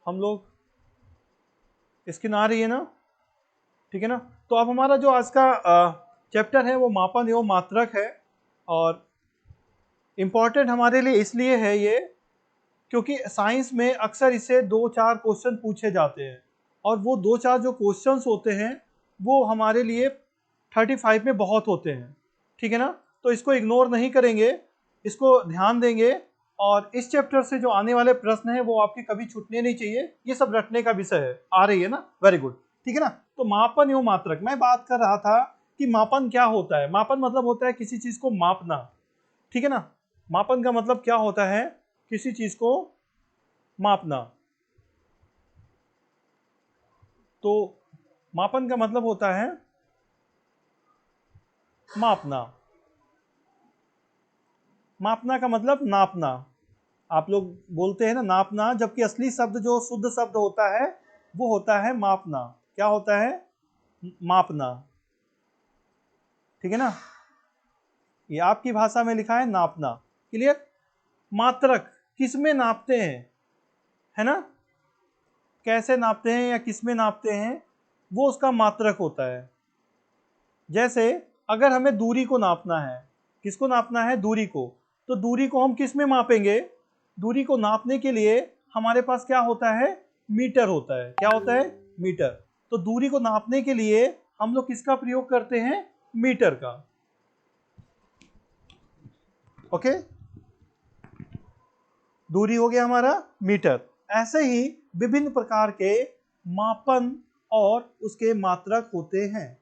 हम लोग, स्क्रीन आ रही है ना, ठीक है ना। तो अब हमारा जो आज का चैप्टर है वो मापन एवं मात्रक है, और इम्पॉर्टेंट हमारे लिए इसलिए है ये क्योंकि साइंस में अक्सर इससे 2-4 क्वेश्चन पूछे जाते हैं, और वो 2-4 जो क्वेश्चंस होते हैं वो हमारे लिए 35 में बहुत होते हैं, ठीक है ना। तो इसको इग्नोर नहीं करेंगे, इसको ध्यान देंगे, और इस चैप्टर से जो आने वाले प्रश्न हैं वो आपके कभी छूटने नहीं चाहिए। ये सब रटने का विषय है, आ रही है ना, वेरी गुड, ठीक है ना। तो मापन एवं मात्रक, मैं बात कर रहा था कि मापन क्या होता है। मापन मतलब होता है किसी चीज को मापना, ठीक है ना। मापन का मतलब क्या होता है, किसी चीज को मापना। तो मापन का मतलब होता है मापना। मापना का मतलब नापना। आप लोग बोलते हैं ना नापना, जबकि असली शब्द जो शुद्ध शब्द होता है वो होता है मापना। क्या होता है, मापना, ठीक है ना। ये आपकी भाषा में लिखा है नापना, क्लियर। मात्रक किस में नापते हैं, है ना, कैसे नापते हैं या किस में नापते हैं, वो उसका मात्रक होता है। जैसे अगर हमें दूरी को नापना है, किसको नापना है, दूरी को, तो दूरी को हम किस में मापेंगे। दूरी को नापने के लिए हमारे पास क्या होता है, मीटर होता है। क्या होता है, मीटर। तो दूरी को नापने के लिए हम लोग किसका प्रयोग करते हैं, मीटर का। ओके, दूरी हो गया हमारा मीटर। ऐसे ही विभिन्न प्रकार के मापन और उसके मात्रक होते हैं।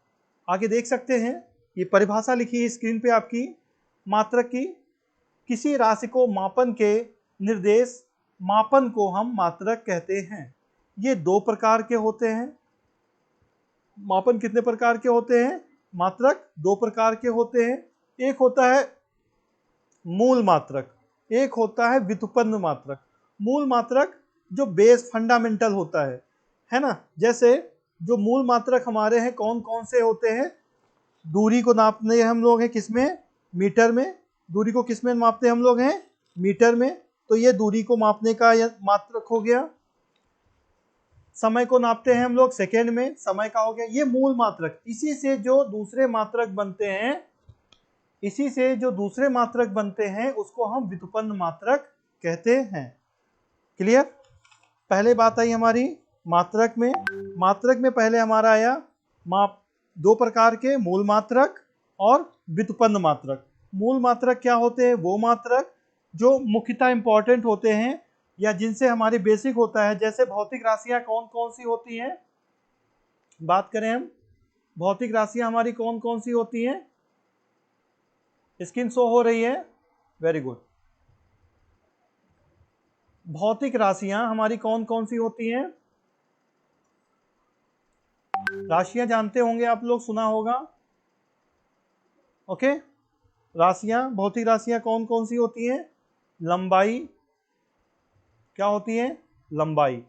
आगे देख सकते हैं, ये परिभाषा लिखी है स्क्रीन पे आपकी मात्रक की। किसी राशि को मापन के निर्देश मापन को हम मात्रक कहते हैं। ये 2 प्रकार के होते हैं। मापन कितने प्रकार के होते हैं, मात्रक 2 प्रकार के होते हैं। एक होता है मूल मात्रक, एक होता है व्युत्पन्न मात्रक। मूल मात्रक जो बेस फंडामेंटल होता है ना। जैसे जो मूल मात्रक हमारे हैं कौन कौन से होते हैं, दूरी को नापने हम लोग हैं किसमें, मीटर में। दूरी को किसमें मापते हम लोग हैं, मीटर में। तो ये दूरी को मापने का मात्रक हो गया। समय को नापते हैं हम लोग सेकेंड में, समय का हो गया। ये मूल मात्रक। इसी से जो दूसरे मात्रक बनते हैं, इसी से जो दूसरे मात्रक बनते हैं उसको हम व्युत्पन्न मात्रक कहते हैं। क्लियर। पहले बात आई हमारी मात्रक में। मात्रक में पहले हमारा आया माप, 2 प्रकार के, मूल मात्रक और व्युत्पन्न मात्रक। मूल मात्रक क्या होते हैं, वो मात्रक जो मुख्यतः इंपॉर्टेंट होते हैं या जिनसे हमारी बेसिक होता है। जैसे भौतिक राशियां कौन कौन सी होती हैं, बात करें हम, भौतिक राशियां हमारी कौन कौन सी होती हैं। स्क्रीन शो हो रही है, वेरी गुड। भौतिक राशियां हमारी कौन कौन सी होती हैं, राशियां जानते होंगे आप लोग, सुना होगा। ओके, राशियां, भौतिक राशियां कौन कौन सी होती हैं, लंबाई, क्या होती है, लंबाई।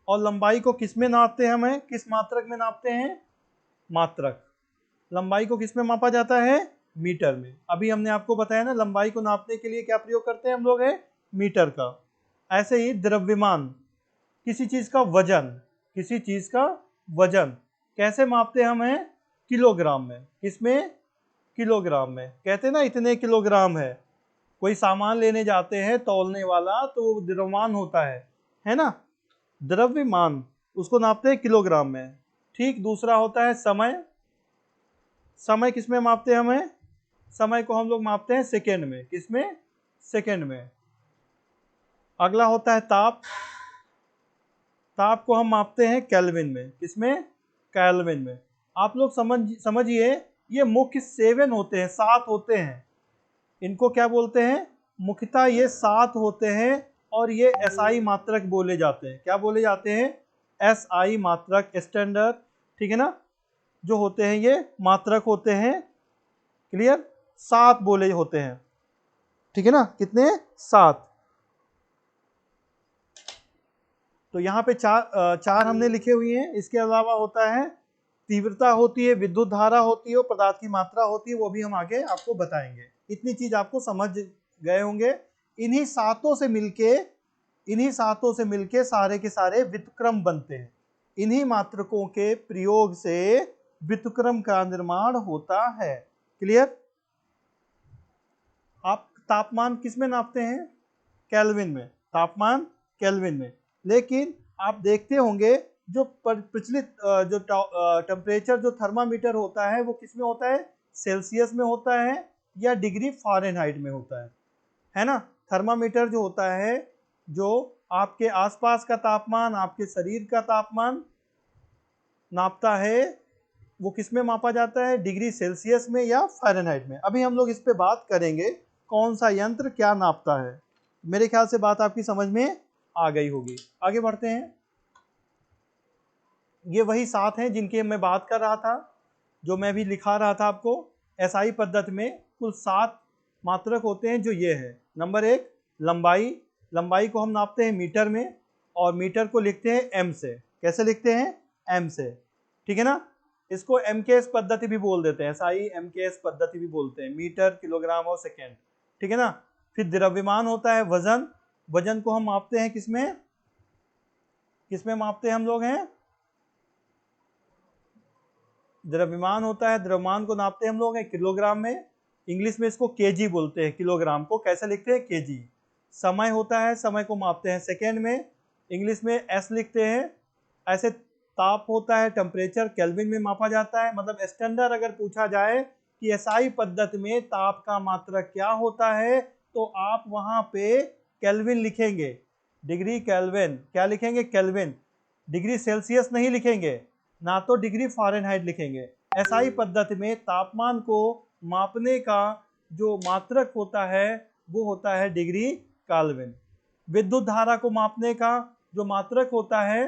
और लंबाई को किस में नापते हैं, हमें किस मात्रक में नापते हैं, मात्रक। लंबाई को किस में मापा जाता है, मीटर में। अभी हमने आपको बताया ना, लंबाई को नापने के लिए क्या प्रयोग करते हैं हम लोग, है मीटर का। ऐसे ही द्रव्यमान, किसी चीज का वजन, किसी चीज का वजन कैसे मापते हैं हमें, किलोग्राम में। किसमें, किलोग्राम में। कहते हैं ना इतने किलोग्राम है। कोई सामान लेने जाते हैं तौलने वाला, तो द्रव्यमान होता है ना, द्रव्यमान, उसको नापते हैं किलोग्राम में। ठीक। दूसरा होता है समय। समय किसमें मापते हैं हमें, समय को हम लोग मापते हैं सेकेंड में। किसमें, सेकेंड में। अगला होता है ताप। ताप को हम मापते हैं केल्विन में। किसमें, केल्विन में। आप लोग समझिए, ये मुख्य 7 होते हैं, 7 होते हैं। इनको क्या बोलते हैं, मुख्यतः ये 7 होते हैं, और ये एसआई मात्रक बोले जाते हैं। क्या बोले जाते हैं, एसआई मात्रक, स्टैंडर्ड, ठीक है ना, जो होते हैं ये मात्रक होते हैं। क्लियर। 7 बोले होते हैं, ठीक है ना, कितने, 7। तो यहाँ पे चार हमने लिखे हुए हैं। इसके अलावा होता है तीव्रता होती है, विद्युत धारा होती है, और पदार्थ की मात्रा होती है। वो भी हम आगे आपको बताएंगे। इतनी चीज आपको समझ गए होंगे। इन्हीं सातों से मिलके इन्हीं सातों से मिलके सारे के सारे व्युत्क्रम बनते हैं। इन्हीं मात्रकों के प्रयोग से व्युत्क्रम का निर्माण होता है। क्लियर? आप तापमान किस में नापते हैं? केल्विन में। तापमान केल्विन में। लेकिन आप देखते होंगे जो प्रचलित जो टेम्परेचर जो थर्मामीटर होता है वो किस में होता है? सेल्सियस में होता है या डिग्री फ़ारेनहाइट में होता है ना? थर्मामीटर जो होता है जो आपके आसपास का तापमान, आपके शरीर का तापमान नापता है, वो किस में मापा जाता है? डिग्री सेल्सियस में या फ़ारेनहाइट में। अभी हम लोग इस पे बात करेंगे कौन सा यंत्र क्या नापता है। मेरे ख्याल से बात आपकी समझ में आ गई होगी। आगे बढ़ते हैं। ये वही 7 हैं जिनकी मैं बात कर रहा था, जो मैं भी लिखा रहा था आपको। एसआई पद्धति में कुल 7 मात्रक होते हैं, जो ये है। नंबर 1 लंबाई। लंबाई को हम नापते हैं मीटर में, और मीटर को लिखते हैं एम से। कैसे लिखते हैं? एम से। ठीक है ना? इसको एमकेएस पद्धति भी बोल देते हैं, एसआई एमकेएस पद्धति भी बोलते हैं, मीटर, किलोग्राम और सेकेंड। ठीक है ना? फिर द्रव्यमान होता है वजन। वजन को हम मापते हैं किसमें? किसमें मापते हैं हम लोग हैं? द्रव्यमान होता है, द्रव्यमान को नापते हम लोग हैं किलोग्राम में। इंग्लिश में इसको केजी बोलते हैं, किलोग्राम को कैसे लिखते हैं? केजी। समय होता है, समय को मापते हैं सेकेंड में, इंग्लिश में एस लिखते हैं। ऐसे ताप होता है, टेम्परेचर केल्विन में मापा जाता है। मतलब स्टैंडर्ड अगर पूछा जाए कि एसआई पद्धति में ताप का मात्रक क्या होता है, तो आप वहां पे केल्विन लिखेंगे, डिग्री केल्विन। क्या लिखेंगे? केल्विन। डिग्री सेल्सियस नहीं लिखेंगे, ना तो डिग्री फ़ारेनहाइट लिखेंगे। एसआई पद्धति में तापमान को मापने का जो मात्रक होता है वो होता है डिग्री केल्विन। विद्युत धारा को मापने का जो मात्रक होता है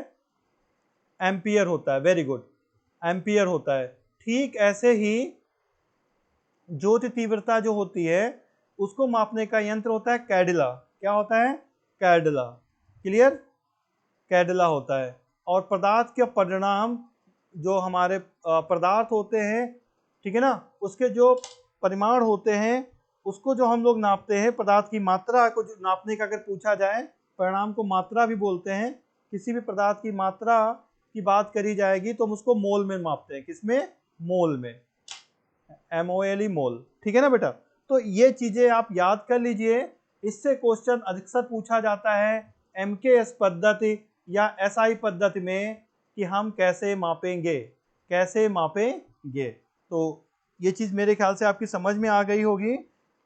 एम्पियर होता है। वेरी गुड, एम्पियर होता है। ठीक ऐसे ही ज्योति तीव्रता जो होती है उसको मापने का यंत्र होता है कैडिला। क्या होता है? कैडिला। क्लियर? कैडिला होता है। और पदार्थ के परिणाम जो हमारे पदार्थ होते हैं, ठीक है ना, उसके जो परिमाण होते हैं उसको जो हम लोग नापते हैं, पदार्थ की मात्रा को जो नापने का अगर पूछा जाए, परिणाम को मात्रा भी बोलते हैं। किसी भी पदार्थ की मात्रा की बात करी जाएगी तो हम उसको मोल में मापते हैं। किसमें? मोल में। MOLE, मोल। ठीक है ना बेटा? तो ये चीजें आप याद कर लीजिए। इससे क्वेश्चन अधिकतर पूछा जाता है एमकेएस पद्धति या एसआई पद्धति में कि हम कैसे मापेंगे, कैसे मापेंगे। तो ये चीज मेरे ख्याल से आपकी समझ में आ गई होगी।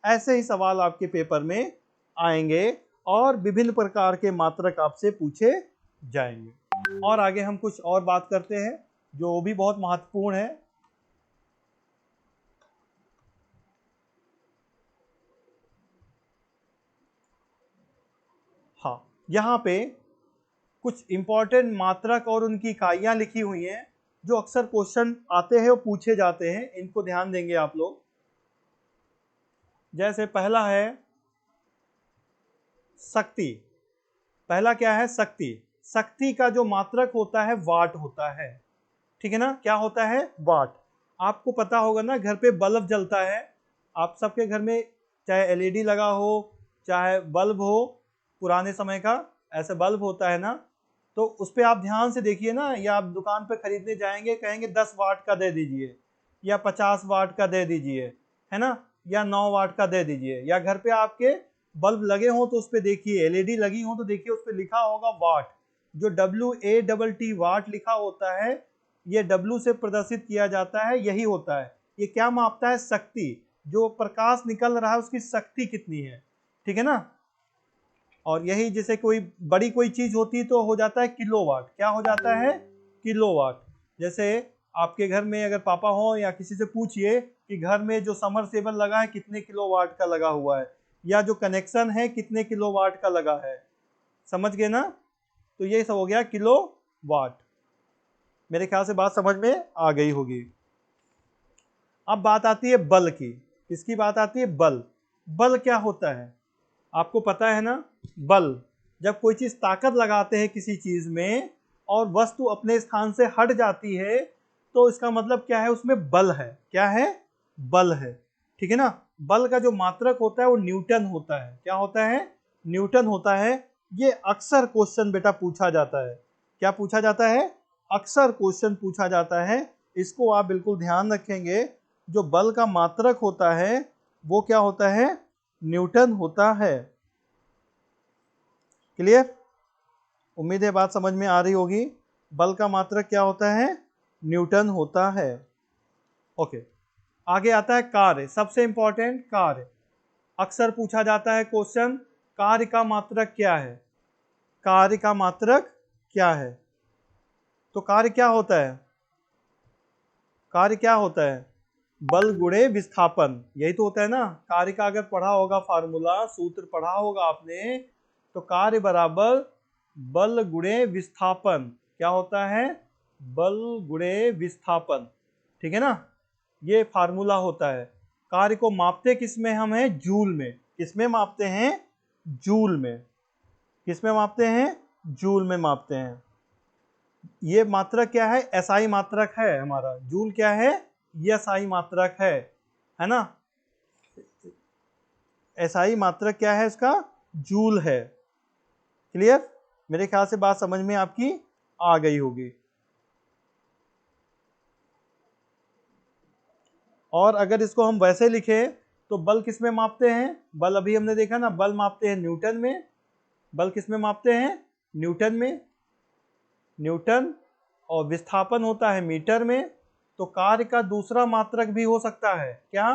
ऐसे ही सवाल आपके पेपर में आएंगे और विभिन्न प्रकार के मात्रक आपसे पूछे जाएंगे। और आगे हम कुछ और बात करते हैं जो भी बहुत महत्वपूर्ण है। हाँ, यहाँ पे कुछ इंपॉर्टेंट मात्रक और उनकी इकाइयाँ लिखी हुई हैं जो अक्सर क्वेश्चन आते हैं और पूछे जाते हैं। इनको ध्यान देंगे आप लोग। जैसे पहला है शक्ति। पहला क्या है? शक्ति। शक्ति का जो मात्रक होता है वाट होता है। ठीक है ना? क्या होता है? वाट। आपको पता होगा ना, घर पे बल्ब जलता है, आप सबके घर में चाहे एलईडी लगा हो चाहे बल्ब हो, पुराने समय का ऐसे बल्ब होता है ना, तो उस पर आप ध्यान से देखिए ना, या आप दुकान पे खरीदने जाएंगे, कहेंगे 10 वाट का दे दीजिए या 50 वाट का दे दीजिए, है ना, या 9 वाट का दे दीजिए। या घर पे आपके बल्ब लगे हों तो उस पर देखिए, एलईडी लगी हो तो देखिए उस पर लिखा होगा वाट। जो WATT वाट लिखा होता है, ये W से प्रदर्शित किया जाता है, यही होता है। ये क्या मापता है? शक्ति। जो प्रकाश निकल रहा है उसकी शक्ति कितनी है। ठीक है ना? और यही जैसे कोई बड़ी कोई चीज होती तो हो जाता है किलोवाट। क्या हो जाता है? किलोवाट। जैसे आपके घर में अगर पापा हो या किसी से पूछिए कि घर में जो समरसेबल लगा है कितने किलोवाट का लगा हुआ है, या जो कनेक्शन है कितने किलोवाट का लगा है। समझ गए ना? तो ये सब हो गया किलोवाट। मेरे ख्याल से बात समझ में आ गई होगी। अब बात आती है बल की। किसकी बात आती है? बल। बल क्या होता है आपको पता है ना? बल, जब कोई चीज ताकत लगाते हैं किसी चीज में और वस्तु अपने स्थान से हट जाती है, तो इसका मतलब क्या है? उसमें बल है। क्या है? बल है। ठीक है ना? बल का जो मात्रक होता है वो न्यूटन होता है। क्या होता है? न्यूटन होता है। ये अक्सर क्वेश्चन बेटा पूछा जाता है। क्या पूछा जाता है? अक्सर क्वेश्चन पूछा जाता है। इसको आप बिल्कुल ध्यान रखेंगे। जो बल का मात्रक होता है वो क्या होता है? न्यूटन होता है। क्लियर? उम्मीद है बात समझ में आ रही होगी। बल का मात्रक क्या होता है? न्यूटन होता है। ओके, आगे आता है कार्य। सबसे इंपॉर्टेंट कार्य, अक्सर पूछा जाता है क्वेश्चन, कार्य का मात्रक क्या है? कार्य का मात्रक क्या है? तो कार्य क्या होता है? कार्य क्या होता है? बल गुणे विस्थापन, यही तो होता है ना। कार्य का अगर पढ़ा होगा फार्मूला, सूत्र पढ़ा होगा आपने, तो कार्य बराबर बल गुणे विस्थापन। क्या होता है? बल गुणे विस्थापन। ठीक है ना, ये फार्मूला होता है। कार्य को मापते किस में हम हैं? जूल में। किस में मापते हैं? जूल में। किस में मापते हैं? जूल में मापते हैं। ये मात्रक क्या है? एसआई मात्रक है हमारा। जूल क्या है? ये एसआई मात्रक है ना। एसआई मात्रक क्या है इसका? जूल है। क्लियर? मेरे ख्याल से बात समझ में आपकी आ गई होगी। और अगर इसको हम वैसे लिखें तो बल किस में मापते हैं? बल अभी हमने देखा ना, बल मापते हैं न्यूटन में। बल किस में मापते हैं? न्यूटन में। न्यूटन। और विस्थापन होता है मीटर में। तो कार्य का दूसरा मात्रक भी हो सकता है। क्या?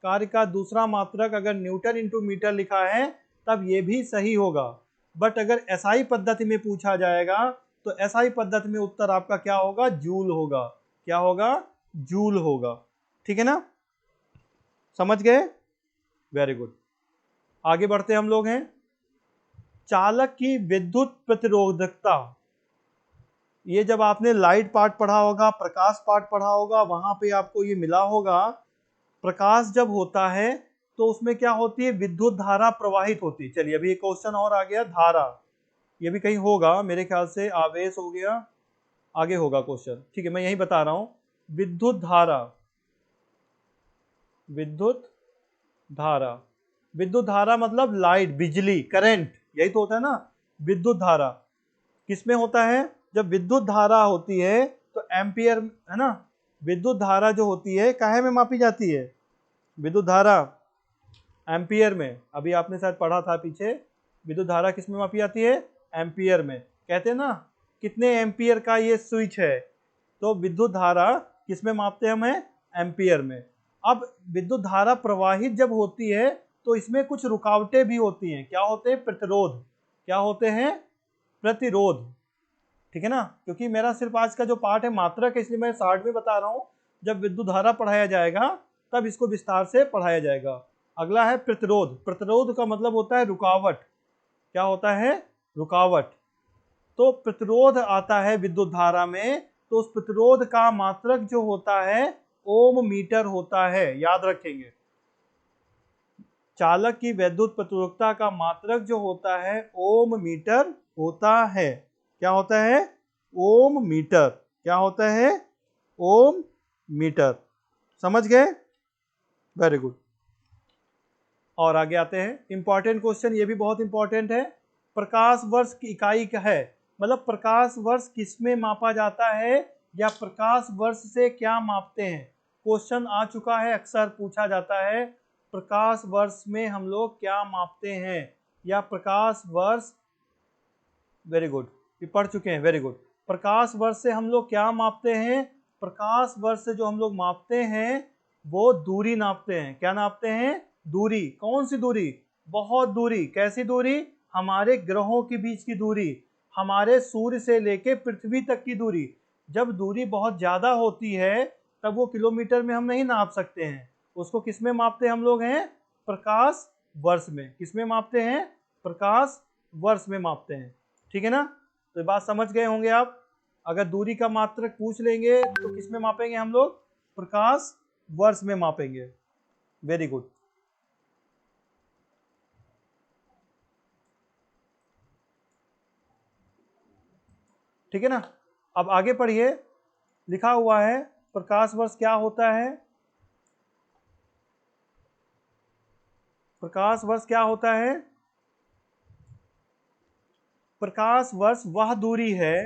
कार्य का दूसरा मात्रक अगर न्यूटन इंटू मीटर लिखा है तब ये भी सही होगा। बट अगर एसआई पद्धति में पूछा जाएगा तो एसआई पद्धति में उत्तर आपका क्या होगा? जूल होगा। क्या होगा? जूल होगा। ठीक है ना, समझ गए? Very good. आगे बढ़ते हम लोग हैं। चालक की विद्युत प्रतिरोधकता। ये जब आपने लाइट पार्ट पढ़ा होगा, प्रकाश पार्ट पढ़ा होगा, वहां पे आपको ये मिला होगा। प्रकाश जब होता है तो उसमें क्या होती है? विद्युत धारा प्रवाहित होती है। चलिए अभी एक क्वेश्चन और आ गया, धारा। ये भी कहीं होगा मेरे ख्याल से, आवेश हो गया, आगे होगा क्वेश्चन। ठीक है, मैं यही बता रहा हूं। विद्युत धारा। विद्युत धारा। विद्युत धारा मतलब लाइट, बिजली, करंट, यही तो होता है ना विद्युत धारा। किसमें होता है? जब विद्युत धारा होती है तो एम्पियर, है ना। विद्युत धारा जो होती है काहे में मापी जाती है? विद्युत धारा एम्पियर में। अभी आपने शायद पढ़ा था पीछे, विद्युत धारा किस में मापी जाती है? एम्पियर में। कहते हैं ना कितने एम्पियर का ये स्विच है, तो विद्युत धारा किस में मापते हैं हमें? एम्पियर में। अब विद्युत धारा प्रवाहित जब होती है तो इसमें कुछ रुकावटें भी होती हैं। क्या होते हैं? प्रतिरोध। क्या होते हैं? प्रतिरोध। ठीक है ना, क्योंकि मेरा सिर्फ आज का जो पार्ट है मात्रक है, इसलिए मैं शॉर्ट में बता रहा हूं। जब विद्युत धारा पढ़ाया जाएगा तब इसको विस्तार से पढ़ाया जाएगा। अगला है प्रतिरोध। प्रतिरोध का मतलब होता है रुकावट। क्या होता है? रुकावट। तो प्रतिरोध आता है विद्युत धारा में, तो उस प्रतिरोध का मात्रक जो होता है ओम मीटर होता है। याद रखेंगे, चालक की वैद्युत प्रतिरोधकता का मात्रक जो होता है ओम मीटर होता है। क्या होता है? ओम मीटर। क्या होता है? ओम मीटर। समझ गए? Very good. और आगे आते हैं, इंपॉर्टेंट क्वेश्चन, ये भी बहुत इंपॉर्टेंट है। प्रकाश वर्ष की इकाई क्या है? मतलब प्रकाश वर्ष किसमें मापा जाता है, या प्रकाश वर्ष से क्या मापते हैं? क्वेश्चन आ चुका है, अक्सर पूछा जाता है। प्रकाश वर्ष में हम लोग क्या मापते हैं, या प्रकाश वर्ष। वेरी गुड, ये पढ़ चुके हैं। Very good. प्रकाश वर्ष से हम लोग क्या मापते हैं? प्रकाश वर्ष से जो हम लोग मापते हैं वो दूरी नापते हैं। क्या नापते हैं? दूरी। कौन सी दूरी? बहुत दूरी। कैसी दूरी? हमारे ग्रहों के बीच की दूरी, हमारे सूर्य से लेके पृथ्वी तक की दूरी। जब दूरी बहुत ज्यादा होती है तब वो किलोमीटर में हम नहीं नाप सकते हैं, उसको किस में मापते हैं हम लोग हैं? प्रकाश वर्ष में। किस में मापते हैं? प्रकाश वर्ष में मापते हैं। ठीक है ना, तो बात समझ गए होंगे आप। अगर दूरी का मात्रक पूछ लेंगे तो किस में मापेंगे हम लोग? प्रकाश वर्ष में मापेंगे। Very good. ठीक है ना, अब आगे पढ़िए। लिखा हुआ है प्रकाश वर्ष क्या होता है? प्रकाश वर्ष क्या होता है? प्रकाश वर्ष वह दूरी है,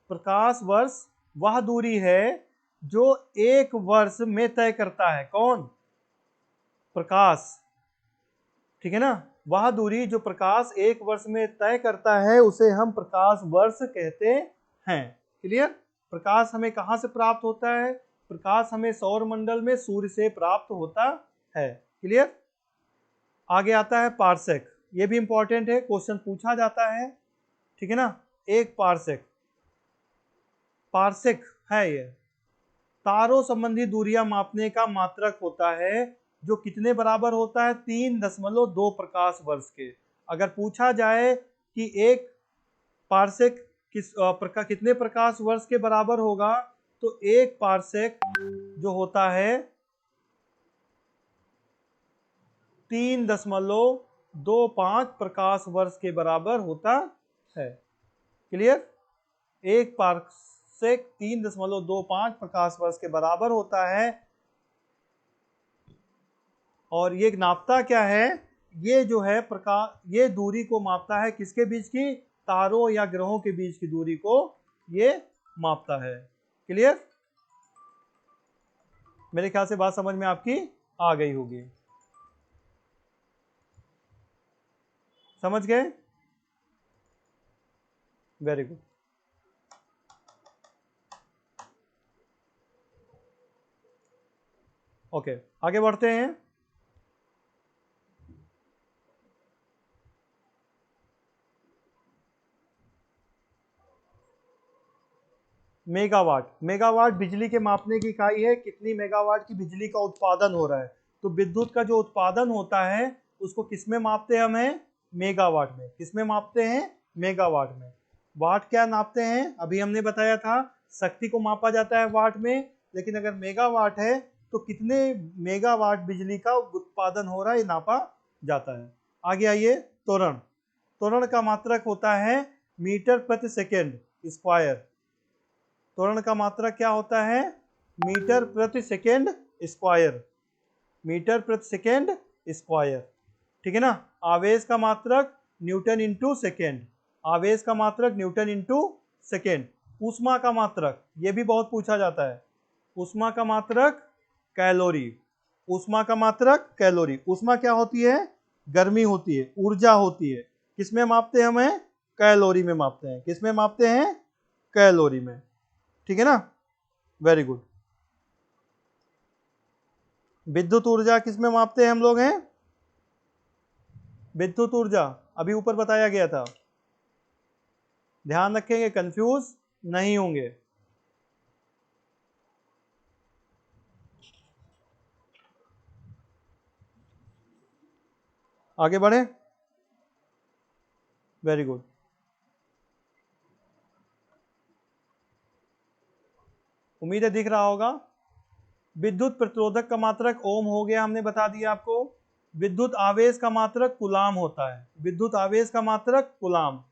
प्रकाश वर्ष वह दूरी है जो एक वर्ष में तय करता है। कौन? प्रकाश। ठीक है ना, वह दूरी जो प्रकाश एक वर्ष में तय करता है उसे हम प्रकाश वर्ष कहते हैं। क्लियर? प्रकाश हमें कहां से प्राप्त होता है? प्रकाश हमें सौर मंडल में सूर्य से प्राप्त होता है। क्लियर? आगे आता है पार्सेक। ये भी इंपॉर्टेंट है, क्वेश्चन पूछा जाता है। ठीक है ना, एक पार्सेक, पार्सेक है ये तारों संबंधी दूरियां मापने का मात्रक होता है जो कितने बराबर होता है? 3.2 प्रकाश वर्ष के। अगर पूछा जाए कि एक पार्सेक कितने प्रकाश वर्ष के बराबर होगा, तो एक पार्सेक जो होता है 3.25 प्रकाश वर्ष के बराबर होता है। क्लियर? एक पार्सेक 3.25 प्रकाश वर्ष के बराबर होता है। और ये नापता क्या है? ये जो है प्रकाश, ये दूरी को मापता है किसके बीच की? तारों या ग्रहों के बीच की दूरी को ये मापता है। क्लियर? मेरे ख्याल से बात समझ में आपकी आ गई होगी। समझ गए? Very good. ओके, आगे बढ़ते हैं। मेगावाट। मेगावाट बिजली के मापने की इकाई है, कितनी मेगावाट की बिजली का उत्पादन हो रहा है। तो विद्युत का जो उत्पादन होता है उसको किस में मापते हैं? हमें मेगावाट में। किस में मापते हैं? मेगावाट में। वाट क्या नापते हैं? अभी हमने बताया था शक्ति को मापा जाता है वाट में, लेकिन अगर मेगावाट है तो कितने मेगावाट बिजली का उत्पादन हो रहा है ये नापा जाता है। आगे आइए, त्वरण। त्वरण का मात्रक होता है मीटर प्रति सेकेंड स्क्वायर। त्वरण का मात्रक क्या होता है? मीटर प्रति सेकेंड स्क्वायर। मीटर प्रति सेकेंड स्क्वायर। ठीक है ना। आवेश का मात्रक न्यूटन इंटू सेकेंड। आवेश का मात्रक न्यूटन इंटू सेकेंड। ऊष्मा का मात्रक, ये भी बहुत पूछा जाता है। ऊष्मा का मात्रक कैलोरी। ऊष्मा का मात्रक कैलोरी। ऊष्मा क्या होती है? गर्मी होती है, ऊर्जा होती है। किसमें मापते हैं? हमें कैलोरी में मापते हैं। किसमें मापते हैं? कैलोरी में। ठीक है ना, वेरी गुड। विद्युत ऊर्जा किसमें मापते हैं हम लोग? हैं विद्युत ऊर्जा अभी ऊपर बताया गया था, ध्यान रखेंगे, कंफ्यूज नहीं होंगे। आगे बढ़े, वेरी गुड। उम्मीद है दिख रहा होगा। विद्युत प्रतिरोधक का मात्रक ओम हो गया, हमने बता दिया आपको। विद्युत आवेश का मात्रक कूलाम होता है। विद्युत आवेश का मात्रक कूलाम।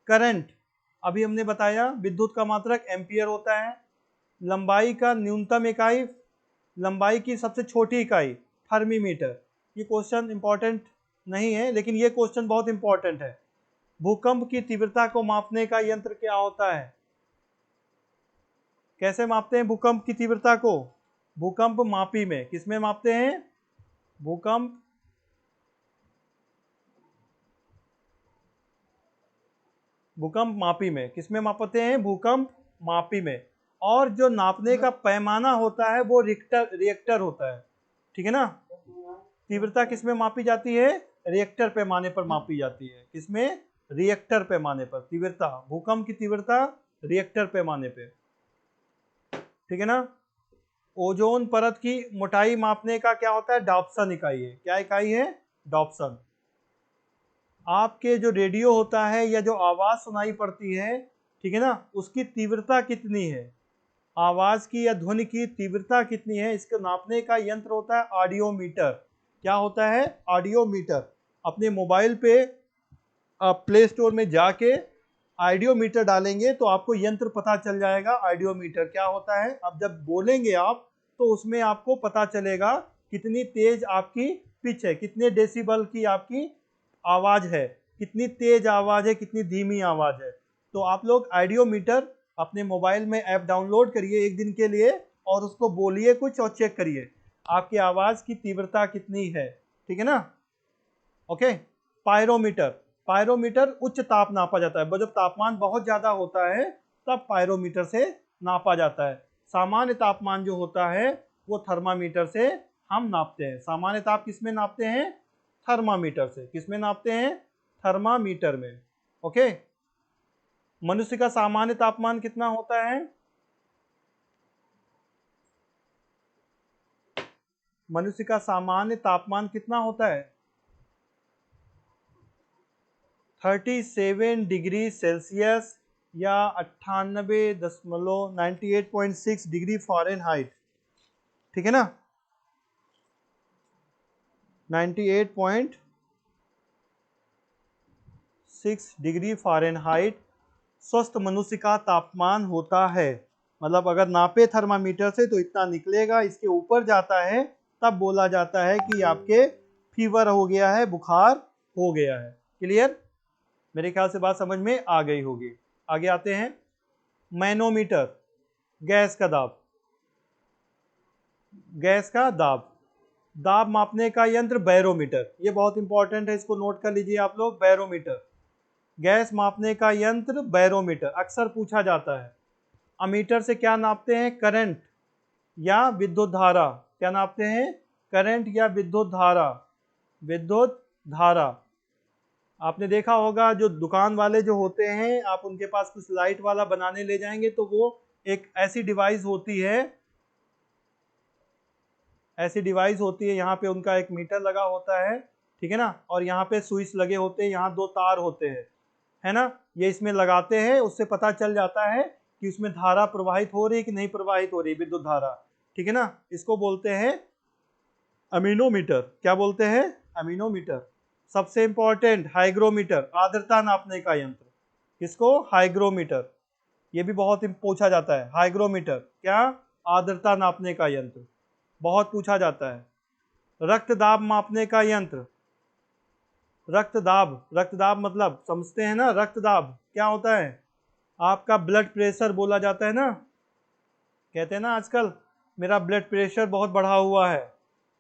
करंट अभी हमने बताया, विद्युत का मात्रक एम्पियर होता है। लंबाई का न्यूनतम इकाई, लंबाई की सबसे छोटी इकाई थर्मीमीटर। ये क्वेश्चन इंपॉर्टेंट नहीं है, लेकिन ये क्वेश्चन बहुत इंपॉर्टेंट है। भूकंप की तीव्रता को मापने का यंत्र क्या होता है? कैसे मापते हैं भूकंप की तीव्रता को? भूकंप मापी में। किसमें मापते हैं? भूकंप भूकंप मापी में। किसमें मापते हैं? भूकंप मापी में। और जो नापने का पैमाना होता है वो रिएक्टर होता है। ठीक है ना। तीव्रता किसमें मापी जाती है? रिएक्टर पैमाने पर मापी जाती है। किसमें? रिएक्टर पैमाने पर। तीव्रता, भूकंप की तीव्रता रिएक्टर पैमाने पे। ठीक है ना। ओजोन परत की मोटाई मापने का क्या होता है? डॉप्सन इकाई है। क्या इकाई है? डॉप्सन। आपके जो रेडियो होता है या जो आवाज सुनाई पड़ती है, ठीक है ना, उसकी तीव्रता कितनी है? आवाज की या ध्वनि की तीव्रता कितनी है, इसको नापने का यंत्र होता है ऑडियोमीटर। क्या होता है? ऑडियोमीटर। अपने मोबाइल पे आप प्ले स्टोर में जाके ऑडियोमीटर डालेंगे तो आपको यंत्र पता चल जाएगा। ऑडियोमीटर क्या होता है? अब जब बोलेंगे आप तो उसमें आपको पता चलेगा कितनी तेज आपकी पिच है, कितने डेसिबल की आपकी आवाज है। कितनी तेज आवाज़ है, कितनी धीमी आवाज़ है। तो आप लोग आइडियोमीटर अपने मोबाइल में ऐप डाउनलोड करिए एक दिन के लिए और उसको बोलिए कुछ और चेक करिए आपकी आवाज़ की तीव्रता कितनी है, ठीक है ना। ओके। पायरोमीटर, पायरोमीटर उच्च ताप नापा जाता है, जब तापमान बहुत ज़्यादा होता है तब पायरोमीटर से नापा जाता है। सामान्य तापमान जो होता है वो थर्मामीटर से हम नापते हैं। सामान्य ताप किस में नापते हैं? थर्मामीटर से। किस में नापते हैं? थर्मामीटर में। ओके। मनुष्य का सामान्य तापमान कितना होता है? मनुष्य का सामान्य तापमान कितना होता है? 37 डिग्री सेल्सियस या 98.6 डिग्री फ़ारेनहाइट, ठीक है ना। 98.6 डिग्री फ़ारेनहाइट स्वस्थ मनुष्य का तापमान होता है। मतलब अगर नापे थर्मामीटर से तो इतना निकलेगा, इसके ऊपर जाता है तब बोला जाता है कि आपके फीवर हो गया है, बुखार हो गया है। क्लियर? मेरे ख्याल से बात समझ में आ गई होगी। आगे आते हैं। मैनोमीटर, गैस का दाब। गैस का दाब, दाब मापने का यंत्र बैरोमीटर, ये बहुत इंपॉर्टेंट है, इसको नोट कर लीजिए आप लोग। बैरोमीटर, गैस मापने का यंत्र बैरोमीटर, अक्सर पूछा जाता है। अमीटर से क्या नापते हैं? करंट या विद्युत धारा। क्या नापते हैं? करंट या विद्युत धारा। विद्युत धारा। आपने देखा होगा जो दुकान वाले जो होते हैं, आप उनके पास कुछ लाइट वाला बनाने ले जाएंगे तो वो एक ऐसी डिवाइस होती है, ऐसी डिवाइस होती है, यहाँ पे उनका एक मीटर लगा होता है, ठीक है ना, और यहाँ पे स्विच लगे होते हैं, यहाँ दो तार होते हैं, है ना। ये इसमें लगाते हैं, उससे पता चल जाता है कि उसमें धारा प्रवाहित हो रही है कि नहीं प्रवाहित हो रही, विद्युत धारा, ठीक है ना। इसको बोलते हैं अमीनोमीटर। क्या बोलते हैं? अमीनोमीटर। सबसे इंपॉर्टेंट हाइग्रोमीटर, आर्द्रता नापने का यंत्र। किसको? हाइग्रोमीटर। ये भी बहुत पूछा जाता है। हाइग्रोमीटर क्या? आर्द्रता नापने का यंत्र, बहुत पूछा जाता है। रक्त दाब मापने का यंत्र। रक्त दाब, रक्त दाब मतलब समझते हैं ना, रक्त दाब क्या होता है? आपका ब्लड प्रेशर बोला जाता है ना, कहते हैं ना आजकल मेरा ब्लड प्रेशर बहुत बढ़ा हुआ है।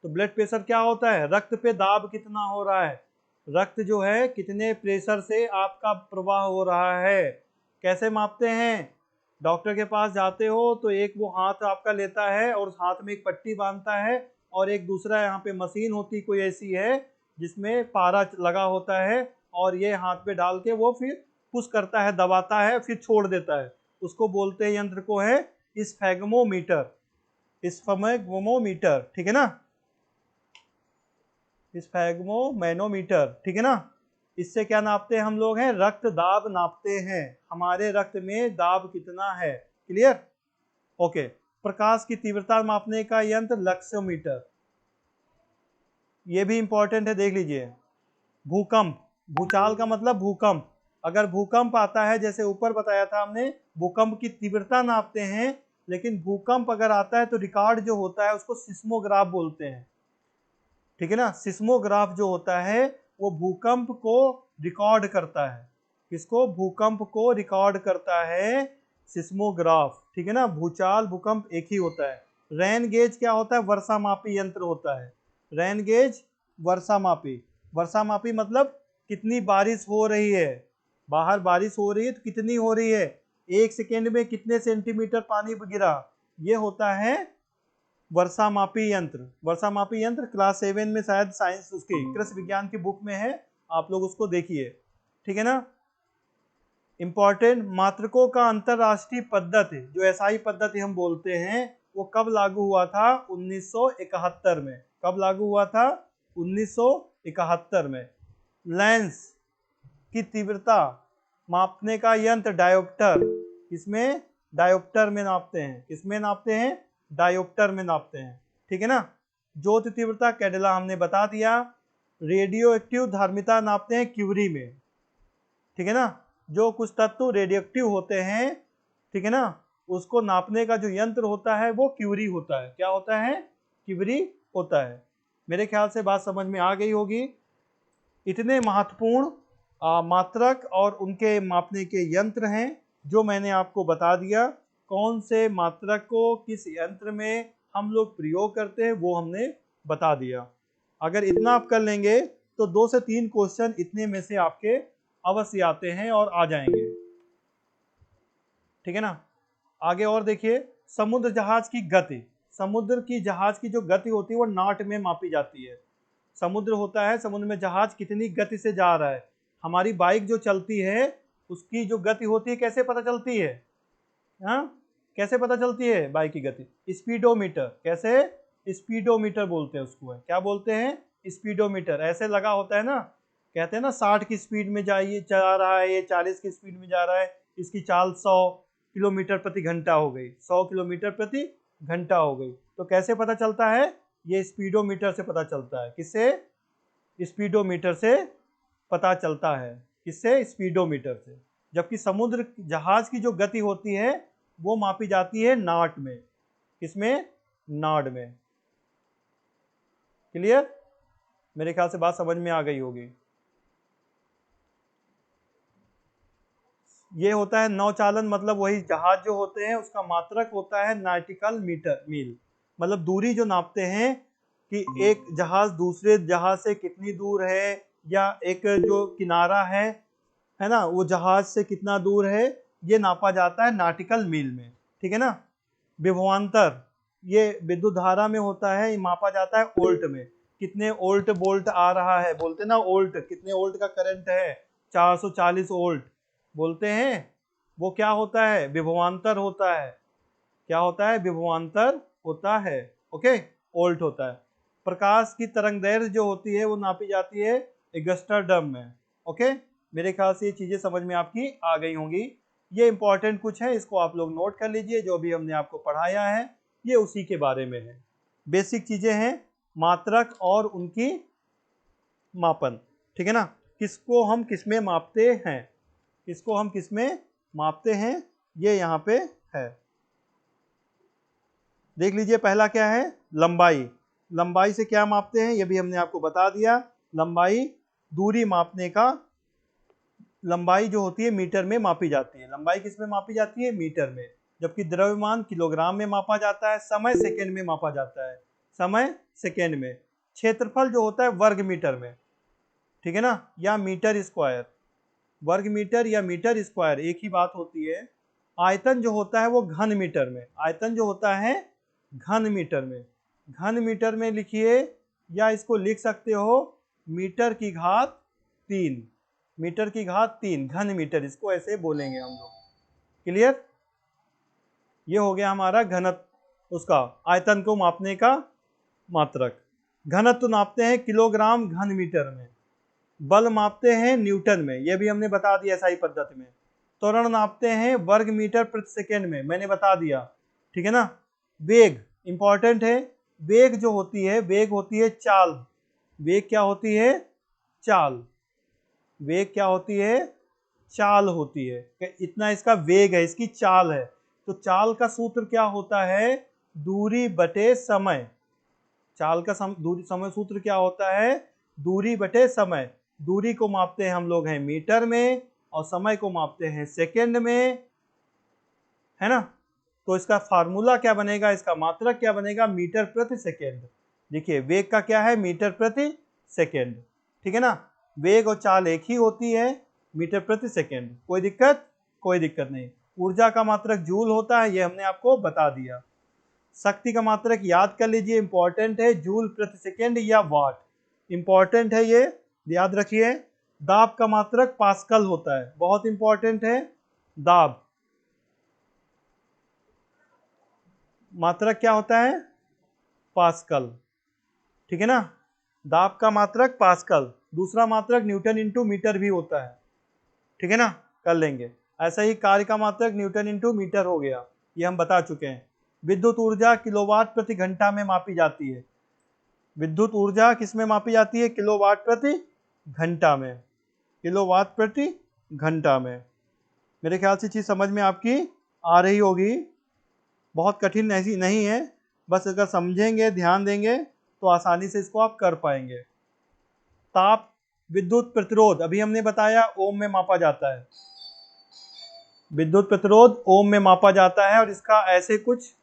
तो ब्लड प्रेशर क्या होता है? रक्त पे दाब कितना हो रहा है, रक्त जो है कितने प्रेशर से आपका प्रवाह हो रहा है। कैसे मापते हैं? डॉक्टर के पास जाते हो तो एक वो हाथ आपका लेता है और उस हाथ में एक पट्टी बांधता है, और एक दूसरा यहाँ पे मशीन होती कोई ऐसी है जिसमें पारा लगा होता है, और ये हाथ पे डाल के वो फिर पुश करता है, दबाता है, फिर छोड़ देता है। उसको बोलते हैं, यंत्र को है स्फेग्मोमीटर। स्फेग्मोमीटर, ठीक है ना। स्फेग्मोमैनोमीटर, ठीक है ना। इससे क्या नापते हैं हम लोग? हैं रक्त दाब नापते हैं, हमारे रक्त में दाब कितना है। क्लियर? ओके। प्रकाश की तीव्रता मापने का यंत्र लक्सोमीटर, ये भी इंपॉर्टेंट है, देख लीजिए। भूकंप, भूचाल का मतलब भूकंप। अगर भूकंप आता है, जैसे ऊपर बताया था हमने, भूकंप की तीव्रता नापते हैं, लेकिन भूकंप अगर आता है तो रिकॉर्ड जो होता है उसको सिस्मोग्राफ बोलते हैं, ठीक है ना। सिस्मोग्राफ जो होता है वो भूकंप को रिकॉर्ड करता है। किसको? भूकंप को रिकॉर्ड करता है सिस्मोग्राफ, ठीक है ना। भूचाल भूकंप एक ही होता है। रेन गेज क्या होता है? वर्षा मापी यंत्र होता है। रेन गेज वर्षा मापी, वर्षा मापी मतलब कितनी बारिश हो रही है, बाहर बारिश हो रही है तो कितनी हो रही है, एक सेकेंड में कितने सेंटीमीटर पानी गिरा, ये होता है वर्षा मापी यंत्र। वर्षा मापी यंत्र क्लास 7 में शायद साइंस उसकी कृषि विज्ञान की बुक में है, आप लोग उसको देखिए, ठीक है ना। इंपॉर्टेंट, मात्रकों का अंतरराष्ट्रीय पद्धति, जो एसआई पद्धति हम बोलते हैं, वो कब लागू हुआ था? 1971 में। कब लागू हुआ था? 1971 में। लेंस की तीव्रता मापने का यंत्र डायोप्टर, इसमें डायोप्टर में नापते हैं। किसमें नापते हैं? डायोप्टर में नापते हैं, ठीक है ना। ज्योति तीव्रता कैडेला हमने बता दिया। रेडियो एक्टिव धार्मिकता नापते हैं क्यूरी में, ठीक है ना। जो कुछ तत्व रेडियो एक्टिव होते हैं, ठीक है ना, उसको नापने का जो यंत्र होता है वो क्यूरी होता है। क्या होता है? क्यूरी होता है। मेरे ख्याल से बात समझ में आ गई होगी। इतने महत्वपूर्ण मात्रक और उनके मापने के यंत्र हैं जो मैंने आपको बता दिया। कौन से मात्रक को किस यंत्र में हम लोग प्रयोग करते हैं वो हमने बता दिया। अगर इतना आप कर लेंगे तो 2 से 3 क्वेश्चन इतने में से आपके अवश्य आते हैं और आ जाएंगे। ठीक है ना। आगे और देखिए, समुद्र जहाज की गति। समुद्र की जहाज की जो गति होती है वो नॉट में मापी जाती है। समुद्र होता है, समुद्र में जहाज कितनी गति से जा रहा है। हमारी बाइक जो चलती है उसकी जो गति होती है कैसे पता चलती है? हाँ, कैसे पता चलती है बाइक की गति? स्पीडोमीटर। कैसे? स्पीडोमीटर बोलते हैं उसको। क्या बोलते हैं? स्पीडोमीटर। ऐसे लगा होता है ना, कहते हैं ना 60 की स्पीड में जाइए, जा रहा है, ये 40 की स्पीड में जा रहा है, इसकी चाल 100 किलोमीटर प्रति घंटा हो गई, 100 किलोमीटर प्रति घंटा हो गई। तो कैसे पता चलता है? ये स्पीडोमीटर से पता चलता है। किससे? स्पीडोमीटर से पता चलता है। किससे? स्पीडोमीटर से। जबकि समुद्र जहाज की जो गति होती है वो मापी जाती है नॉट में। किसमें? नॉट में। क्लियर? मेरे ख्याल से बात समझ में आ गई होगी। ये होता है नौचालन, मतलब वही जहाज जो होते हैं उसका मात्रक होता है नॉटिकल मीटर मील। मतलब दूरी जो नापते हैं कि एक जहाज दूसरे जहाज से कितनी दूर है, या एक जो किनारा है ना, वो जहाज से कितना दूर है, ये नापा जाता है नॉटिकल मील में। ठीक है ना। विभवांतर, ये विद्युत धारा में होता है, ये मापा जाता है वोल्ट में। कितने वोल्ट बोल्ट आ रहा है, बोलते ना वोल्ट, कितने वोल्ट का करंट है, 440 वोल्ट बोलते हैं। वो क्या होता है? विभवांतर होता है। क्या होता है? विभवांतर होता है। ओके, वोल्ट होता है। प्रकाश की तरंगदैर्घ्य जो होती है वो नापी जाती है एंगस्ट्रॉम में। ओके, मेरे ख्याल से ये चीजें समझ में आपकी आ गई होंगी। ये इंपॉर्टेंट कुछ है, इसको आप लोग नोट कर लीजिए। जो भी हमने आपको पढ़ाया है ये उसी के बारे में है। बेसिक चीजें हैं, मात्रक और उनकी मापन। ठीक है ना। किसको हम किसमें मापते हैं, किसको हम किसमें मापते हैं, ये यहाँ पे है। देख लीजिए, पहला क्या है? लंबाई। लंबाई से क्या मापते हैं ये भी हमने आपको बता दिया। लंबाई दूरी मापने का, लंबाई जो होती है मीटर में मापी जाती है। लंबाई किस में मापी जाती है? मीटर में। जबकि द्रव्यमान किलोग्राम में मापा जाता है। समय सेकेंड में मापा जाता है। समय सेकेंड में। क्षेत्रफल जो होता है वर्ग मीटर में। ठीक है ना, या मीटर स्क्वायर। वर्ग मीटर या मीटर स्क्वायर एक ही बात होती है। आयतन जो होता है वो घन मीटर में। आयतन जो होता है घन मीटर में। घन मीटर में लिखिए, या इसको लिख सकते हो मीटर की घात 3। मीटर की घात 3 घन मीटर, इसको ऐसे बोलेंगे हम लोग। क्लियर? ये हो गया हमारा घनत्व, उसका आयतन को मापने का मात्रक। घनत्व नापते हैं किलोग्राम घन मीटर में। बल मापते हैं न्यूटन में, यह भी हमने बता दिया SI पद्धति में। त्वरण नापते हैं वर्ग मीटर प्रति सेकेंड में, मैंने बता दिया। ठीक है ना। वेग इंपॉर्टेंट है। वेग जो होती है, वेग होती है चाल। वेग क्या होती है? चाल। वेग क्या होती है? चाल होती है। इतना इसका वेग है, इसकी चाल है। तो चाल का सूत्र क्या होता है? दूरी बटे समय। चाल का दूरी समय सूत्र क्या होता है? दूरी बटे समय। दूरी को मापते हैं हम लोग हैं मीटर में, और समय को मापते हैं सेकेंड में, है ना। तो इसका फार्मूला क्या बनेगा, इसका मात्रक क्या बनेगा? मीटर प्रति सेकेंड। देखिए, वेग का क्या है? मीटर प्रति सेकेंड। ठीक है ना। वेग और चाल एक ही होती है, मीटर प्रति सेकेंड। कोई दिक्कत? कोई दिक्कत नहीं। ऊर्जा का मात्रक जूल होता है, ये हमने आपको बता दिया। शक्ति का मात्रक याद कर लीजिए, इंपॉर्टेंट है, जूल प्रति सेकेंड या वाट। इंपॉर्टेंट है, ये याद रखिए। दाब का मात्रक पास्कल होता है, बहुत इंपॉर्टेंट है। दाब मात्रक क्या होता है? पास्कल। ठीक है ना। दाब का मात्रक पास्कल। दूसरा मात्रक न्यूटन इंटू मीटर भी होता है। ठीक है ना, कर लेंगे। ऐसा ही कार्य का मात्रक न्यूटन इंटू मीटर हो गया, ये हम बता चुके हैं। विद्युत ऊर्जा किलोवाट प्रति घंटा में मापी जाती है। विद्युत ऊर्जा किस में मापी जाती है? किलोवाट प्रति घंटा में। किलोवाट प्रति घंटा में। मेरे ख्याल से चीज समझ में आपकी आ रही होगी। बहुत कठिन ऐसी नहीं है, बस अगर समझेंगे, ध्यान देंगे तो आसानी से इसको आप कर पाएंगे। ताप विद्युत प्रतिरोध अभी हमने बताया ओम में मापा जाता है। विद्युत प्रतिरोध ओम में मापा जाता है और इसका ऐसे कुछ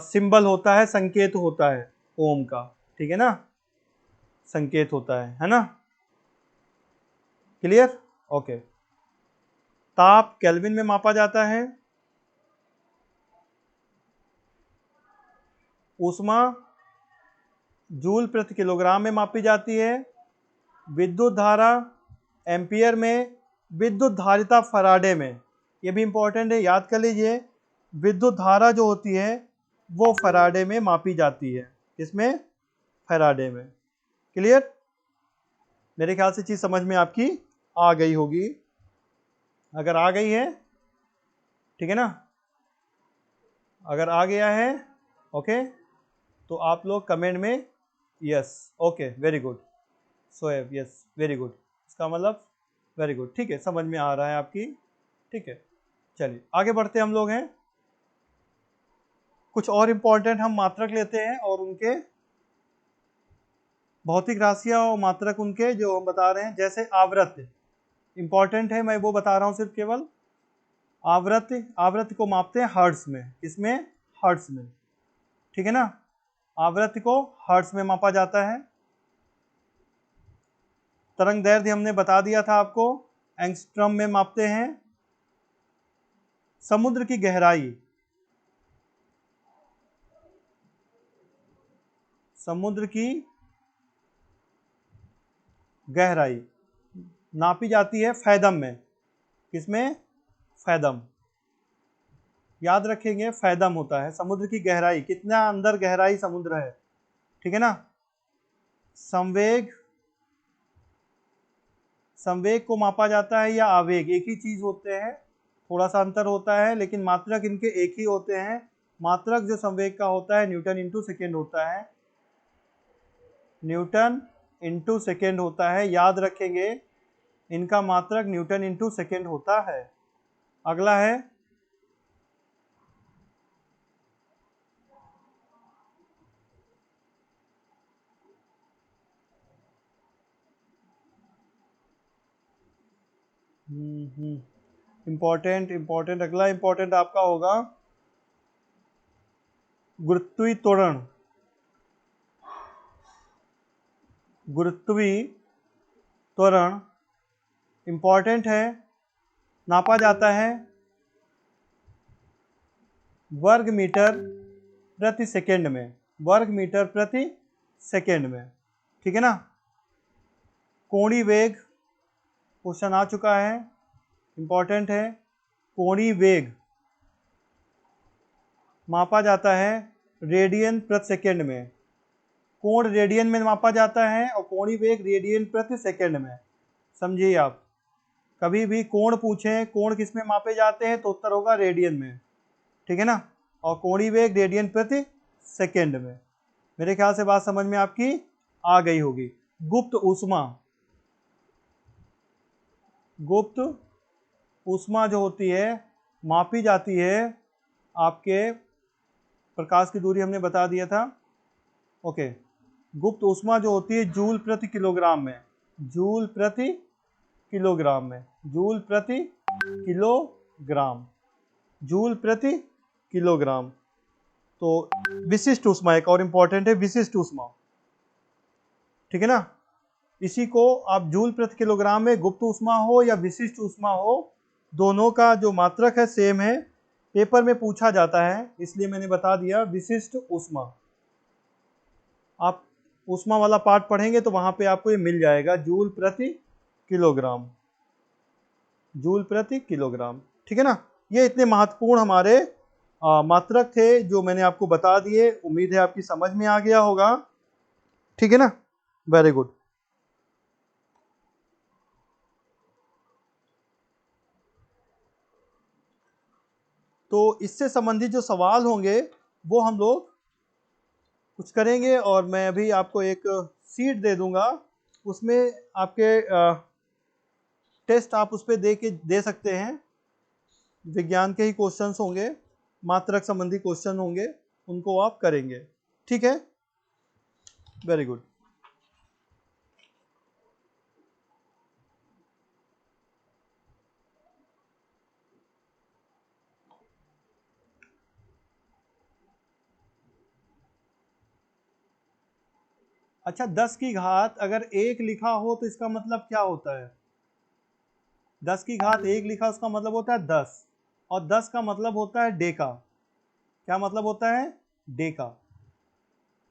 सिंबल होता है, संकेत होता है ओम का, ठीक है ना, संकेत होता है ना। क्लियर? ओके। ताप केल्विन में मापा जाता है। ऊष्मा जूल प्रति किलोग्राम में मापी जाती है। विद्युत धारा एम्पियर में। विद्युत धारिता फराडे में। ये भी इंपॉर्टेंट है, याद कर लीजिए। विद्युत धारा जो होती है वो फराडे में मापी जाती है। इसमें फराडे में। क्लियर? मेरे ख्याल से चीज समझ में आपकी आ गई होगी। अगर आ गई है, ठीक है ना, अगर आ गया है ओके, तो आप लोग कमेंट में yes, okay, very good, Shoaib, yes, very good, इसका मतलब वेरी गुड, ठीक है, समझ में आ रहा है आपकी, ठीक है। चलिए आगे बढ़ते हम लोग हैं। कुछ और इंपॉर्टेंट हम मात्रक लेते हैं और उनके भौतिक राशियां और मात्रक उनके जो हम बता रहे हैं, जैसे आवृत्ति इंपॉर्टेंट है, मैं वो बता रहा हूं सिर्फ केवल। आवृत्ति को मापते हैं हर्ट्ज में। इसमें हर्ट्ज में, ठीक है ना, आवृत्ति को हर्ट्ज में मापा जाता है। तरंग दैर्ध्य हमने बता दिया था आपको, एंगस्ट्रम में मापते हैं। समुद्र की गहराई, समुद्र की गहराई नापी जाती है फैदम में। किसमें? फैदम। याद रखेंगे, फैदम होता है समुद्र की गहराई, कितना अंदर गहराई समुद्र है, ठीक है ना। संवेग, संवेग को मापा जाता है या आवेग, एक ही चीज होते हैं, थोड़ा सा अंतर होता है, लेकिन मात्रक इनके एक ही होते हैं। मात्रक जो संवेग का होता है न्यूटन इंटू सेकेंड होता है, न्यूटन इंटू सेकेंड होता है, याद रखेंगे इनका मात्रक न्यूटन इंटू सेकेंड होता है। अगला है इंपॉर्टेंट, अगला इंपॉर्टेंट आपका होगा गुरुत्वीय त्वरण। गुरुत्वीय त्वरण इंपॉर्टेंट है, नापा जाता है वर्ग मीटर प्रति सेकेंड में, वर्ग मीटर प्रति सेकेंड में, ठीक है ना। कोणीय वेग क्वेश्चन आ चुका है, इंपॉर्टेंट है। कोणीय वेग मापा जाता है रेडियन प्रति सेकेंड में। कोण रेडियन में मापा जाता है और कोणीय वेग रेडियन प्रति सेकेंड में। समझिए आप, कभी भी कोण पूछें, कोण किस में मापे जाते हैं, तो उत्तर होगा रेडियन में, ठीक है ना, और कोणीय वेग रेडियन प्रति सेकेंड में। मेरे ख्याल से बात समझ में आपकी आ गई होगी। गुप्त ऊष्मा, गुप्त ऊष्मा जो होती है मापी जाती है आपके, प्रकाश की दूरी हमने बता दिया था, ओके। गुप्त ऊष्मा जो होती है जूल प्रति किलोग्राम में, जूल प्रति किलोग्राम में, जूल प्रति किलोग्राम, जूल प्रति किलोग्राम। तो विशिष्ट ऊष्मा एक और इंपॉर्टेंट है, विशिष्ट ऊष्मा, ठीक है ना। इसी को आप जूल प्रति किलोग्राम में गुप्त ऊष्मा हो या विशिष्ट ऊष्मा हो, दोनों का जो मात्रक है सेम है, पेपर में पूछा जाता है, इसलिए मैंने बता दिया विशिष्ट ऊष्मा। आप ऊष्मा वाला पार्ट पढ़ेंगे तो वहां पे आपको ये मिल जाएगा, जूल प्रति किलोग्राम, जूल प्रति किलोग्राम, ठीक है ना। ये इतने महत्वपूर्ण हमारे मात्रक थे जो मैंने आपको बता दिए। उम्मीद है आपकी समझ में आ गया होगा, ठीक है ना, वेरी गुड। तो इससे संबंधित जो सवाल होंगे वो हम लोग कुछ करेंगे, और मैं अभी आपको एक सीट दे दूंगा, उसमें आपके टेस्ट आप उस पर दे सकते हैं। विज्ञान के ही क्वेश्चंस होंगे, मात्रक संबंधी क्वेश्चन होंगे, उनको आप करेंगे, ठीक है, वेरी गुड। अच्छा, 10 की घात अगर 1 लिखा हो तो इसका मतलब क्या होता है? 10 की घात 1 लिखा उसका मतलब होता है 10, और 10 का मतलब होता है डेका। क्या मतलब होता है? डेका।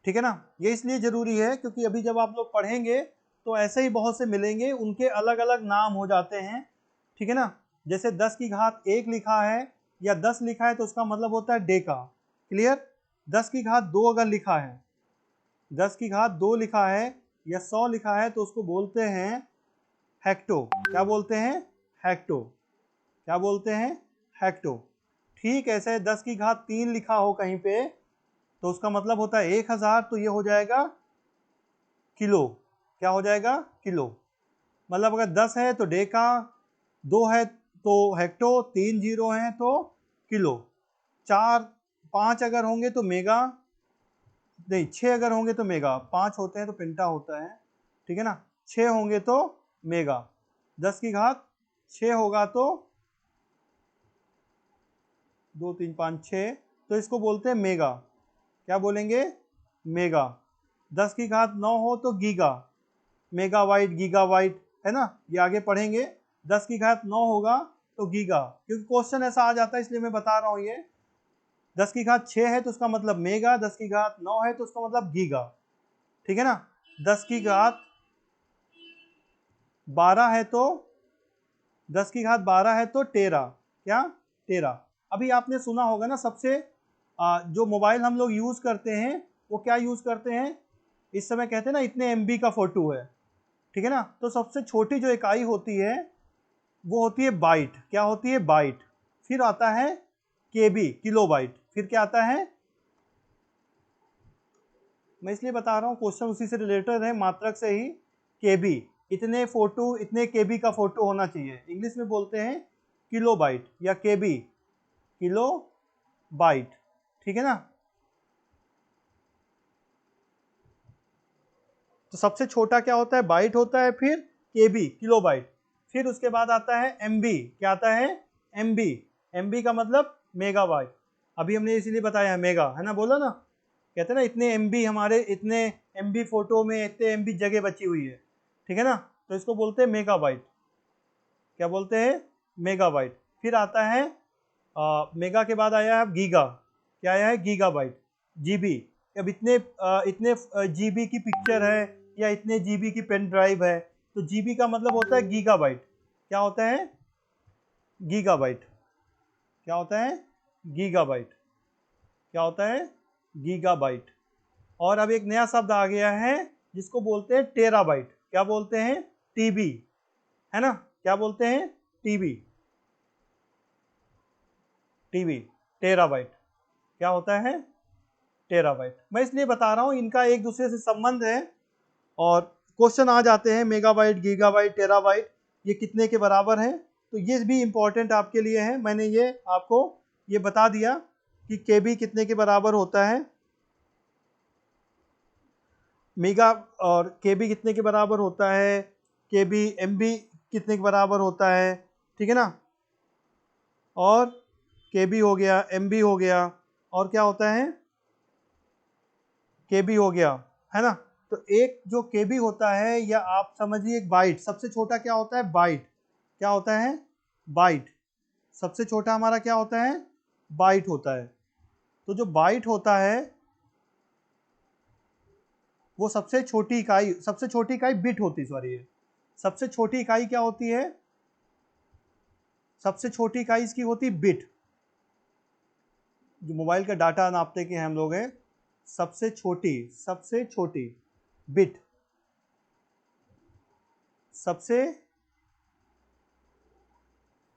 ठीक है ना? ये इसलिए जरूरी है क्योंकि अभी जब आप लोग पढ़ेंगे तो ऐसे ही बहुत से मिलेंगे, उनके अलग अलग नाम हो जाते हैं। ठीक है ना? जैसे 10 की घात 1 लिखा है या 10 लिखा है तो उसका मतलब होता है डेका। क्लियर? 10 की घात 2 अगर लिखा है, 10 की घात 2 लिखा है या 100 लिखा है तो उसको बोलते हैं हेक्टो। क्या बोलते हैं? हेक्टो। क्या बोलते हैं? हेक्टो। ठीक ऐसे 10 की घात 3 लिखा हो कहीं पे तो उसका मतलब होता है 1000, तो ये हो जाएगा किलो। क्या हो जाएगा? किलो। मतलब अगर 10 है तो डेका, 2 है तो हेक्टो, 3 जीरो हैं तो किलो, 4 5 अगर होंगे तो मेगा, नहीं 6 अगर होंगे तो मेगा, 5 होते हैं तो पेंटा होता है। ठीक है ना? 6 होंगे तो मेगा, 10 की घात 6 होगा तो 2 3 5 6, तो इसको बोलते हैं मेगा। क्या बोलेंगे? मेगा। 10 की घात 9 हो तो गीगा, मेगावाइट, गीगावाइट, है ना? ये आगे पढ़ेंगे। 10 की घात 9 होगा तो गीगा, क्योंकि क्वेश्चन ऐसा आ जाता है इसलिए मैं बता रहा हूं ये। 10 की घात 6 है तो उसका मतलब मेगा, 10 की घात 9 है तो उसका मतलब गीगा। ठीक है ना? 10 की घात 12 है तो 10 की घात 12 है तो टेरा। क्या? टेरा। अभी आपने सुना होगा ना, सबसे जो मोबाइल हम लोग यूज करते हैं वो क्या यूज करते हैं इस समय? कहते हैं ना इतने एमबी का फोटो है। ठीक है ना? तो सबसे छोटी जो इकाई होती है वो होती है बाइट। क्या होती है? बाइट। फिर आता है केबी, किलोबाइट। फिर क्या आता है? मैं इसलिए बता रहा हूँ, क्वेश्चन उसी से रिलेटेड है, मात्रक से ही। केबी, इतने फोटो, इतने केबी का फोटो होना चाहिए। इंग्लिश में बोलते हैं किलोबाइट या केबी, किलो बाइट। ठीक है ना? तो सबसे छोटा क्या होता है? बाइट होता है, फिर केबी, किलोबाइट, फिर उसके बाद आता है एमबी। क्या आता है? एमबी। एमबी का मतलब मेगाबाइट। अभी हमने इसीलिए बताया है मेगा, है ना? बोला ना, कहते हैं ना इतने एमबी, हमारे इतने एमबी फोटो में इतने एमबी जगह बची हुई है। ठीक है ना? तो इसको बोलते हैं मेगाबाइट। क्या बोलते हैं? मेगाबाइट। फिर आता है मेगा के बाद आया है गीगा। क्या आया है? गीगाबाइट। जीबी, अब इतने जीबी की पिक्चर है या इतने जीबी की पेन ड्राइव है, तो जीबी का मतलब होता है गीगाबाइट। क्या होता है? गीगाबाइट। क्या होता है? गीगाबाइट। क्या होता है? गीगाबाइट। और अब एक नया शब्द आ गया है जिसको बोलते हैं टेराबाइट। क्या बोलते हैं? टीबी, है ना? क्या बोलते हैं? टीबी। TB, terabyte. क्या होता है? टेराबाइट। मैं इसलिए बता रहा हूं, इनका एक दूसरे से संबंध है और क्वेश्चन आ जाते हैं मेगाबाइट, गीगाबाइट, टेराबाइट, ये कितने के बराबर हैं। तो ये भी इंपॉर्टेंट आपके लिए है। मैंने ये आपको ये बता दिया कि केबी कितने के बराबर होता है, मेगा और केबी कितने के बराबर होता है, केबी एमबी कितने के बराबर होता है। ठीक है ना? और केबी हो गया, एमबी हो गया, और क्या होता है? केबी हो गया, है ना? तो एक जो केबी होता है, या आप समझिए एक बाइट, सबसे छोटा क्या होता है? बाइट। क्या होता है? बाइट। सबसे छोटा हमारा क्या होता है? बाइट होता है। तो जो बाइट होता है वो सबसे छोटी इकाई बिट होती है, सॉरी, सबसे छोटी इकाई क्या होती है? सबसे छोटी इकाई इसकी होती है बिट। जो मोबाइल का डाटा नापते के हम लोग हैं, सबसे छोटी बिट, सबसे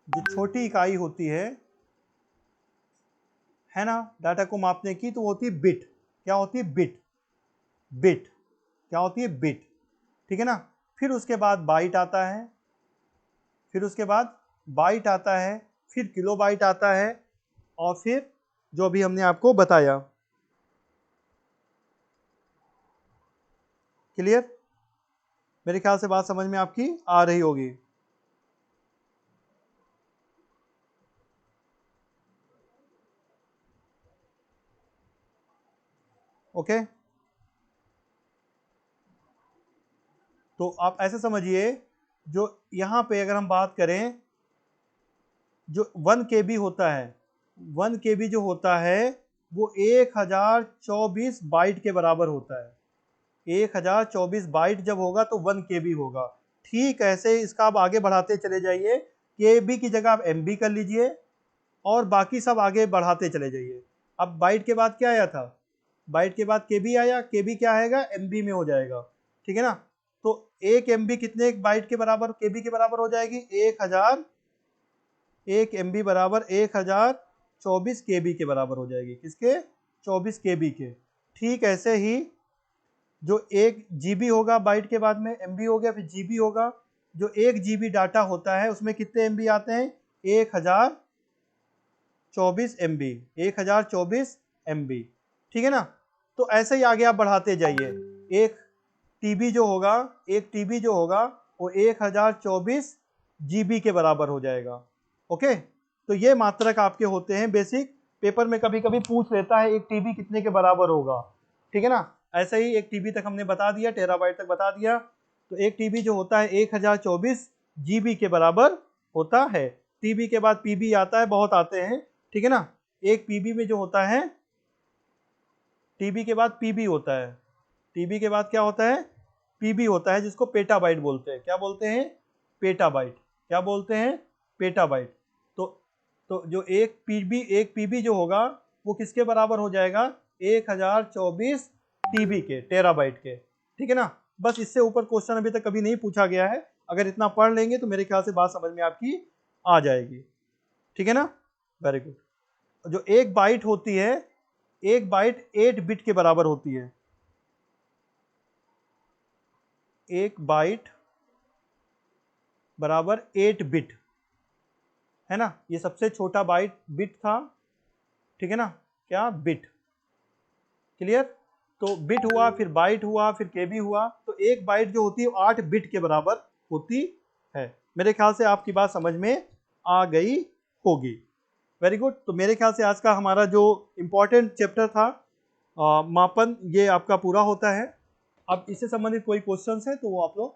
जो छोटी इकाई होती है ना, डाटा को मापने की, तो वो होती है बिट। क्या होती है? बिट। बिट। क्या होती है? बिट। ठीक है ना? फिर उसके बाद बाइट आता है, फिर उसके बाद बाइट आता है, फिर किलोबाइट आता है, और फिर जो अभी हमने आपको बताया। क्लियर? मेरे ख्याल से बात समझ में आपकी आ रही होगी। ओके? तो आप ऐसे समझिए, जो यहाँ पे अगर हम बात करें, जो 1 KB होता है, 1 KB जो होता है वो 1024 बाइट के बराबर होता है। 1024 बाइट जब होगा तो 1 KB होगा। ठीक ऐसे इसका आप आगे बढ़ाते चले जाइए, KB की जगह आप MB कर लीजिए और बाकी सब आगे बढ़ाते चले जाइए। अब बाइट के बाद क्या आया था? बाइट के बाद KB आया, KB क्या आएगा? MB में हो जाएगा, ठीक है ना। तो 1 MB कितने बाइट के बराबर, KB के बराबर हो जाएगी? 1 MB बराबर 1024 KB के बराबर हो जाएगी। किसके? 24 KB के। ठीक ऐसे ही जो 1 GB होगा बाइट के बाद में, MB हो गया, फिर GB होगा। जो 1 GB डाटा होता है उसमें कितने MB आते हैं? 1024 MB, 1024 MB, ठीक है ना। तो ऐसे ही आगे आप बढ़ाते जाइए। 1 TB जो होगा, 1 TB जो होगा वो 1024 GB के बराबर हो जाएगा। ओके, तो ये मात्रक आपके होते हैं बेसिक। पेपर में कभी कभी पूछ लेता है 1 TB कितने के बराबर होगा, ठीक है ना। ऐसे ही 1 TB तक हमने बता दिया, टेराबाइट तक बता दिया। तो 1 TB जो होता है 1024 GB के बराबर होता है। TB के बाद PB आता है, बहुत आते हैं, ठीक है ना। एक PB में जो होता है, TB के बाद PB होता है, TB के बाद क्या होता है? PB होता है, जिसको पेटाबाइट बोलते हैं। क्या बोलते हैं? पेटाबाइट। क्या बोलते हैं? पेटाबाइट। तो जो एक PB जो होगा वो किसके बराबर हो जाएगा? 1024 TB के, टेराबाइट के, ठीक है ना। बस इससे ऊपर क्वेश्चन अभी तक कभी नहीं पूछा गया है। अगर इतना पढ़ लेंगे तो मेरे ख्याल से बात समझ में आपकी आ जाएगी, ठीक है ना। Very good. जो एक बाइट होती है, एक बाइट 8 बिट के बराबर होती है। एक बाइट बराबर 8 बिट, है ना। ये सबसे छोटा बाइट बिट था, ठीक है ना। क्या? बिट। क्लियर? तो बिट हुआ, फिर बाइट हुआ, फिर केबी हुआ। तो एक बाइट जो होती है 8 बिट के बराबर होती है। मेरे ख्याल से आपकी बात समझ में आ गई होगी। Very good. तो मेरे ख्याल से आज का हमारा जो इम्पोर्टेंट चैप्टर था मापन, ये आपका पूरा होता है। अब इससे संबंधित कोई क्वेश्चंस है तो वो आप लोग